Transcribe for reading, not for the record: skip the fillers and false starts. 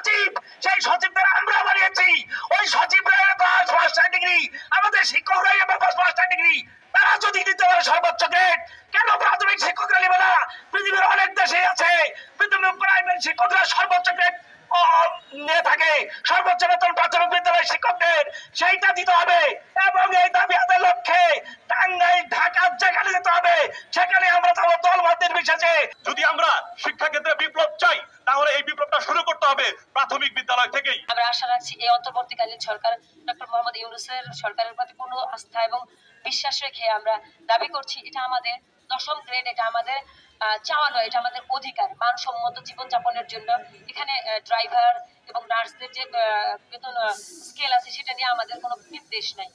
সচিব, সেই সচিবদের আমরা বানিয়েছি। ওই সচিবরা মাস্টার ডিগ্রি, আমাদের শিক্ষকরা মাস্টার ডিগ্রি। তারা যদি দিতে পারে সর্বোচ্চ গ্রেড, কেন প্রাথমিক শিক্ষকরা নিবে না? পৃথিবীর অনেক দেশে আছে পৃথিবীর প্রাইমারি শিক্ষকরা সর্বোচ্চ গ্রেড নিয়ে থাকে, সর্বোচ্চ বেতন প্রাথমিক বিদ্যালয়ের শিক্ষকদের, সেইটা দিতে হবে। এবং এই দাবি আদায়ের লক্ষ্যে টাঙ্গাইল, ঢাকা যেখানে যেতে হবে সেখানে আমরা যাবো দলমত নির্বিশেষে। যদি আমরা শিক্ষা ক্ষেত্রে বিপ্লব চাই, তাহলে এই বিপ্লবটা শুরু করতে হবে প্রাথমিক বিদ্যালয় থেকেই। আমরা আশা রাখছি এই অন্তর্বর্তীকালীন সরকার ডক্টর মোহাম্মদ ইউনূসের সরকারের প্রতি পূর্ণ আস্থা এবং বিশ্বাস রেখে আমরা দাবি করছি, এটা আমাদের 10ম গ্রেড, এটা আমাদের চাওয়া নয়, এটা আমাদের অধিকার। মানসম্মত জীবনযাপনের জন্য এখানে ড্রাইভার এবং নার্সদের যে বেতন স্কেল আছে সেটা নিয়ে আমাদের কোনো বিদ্বেষ নাই।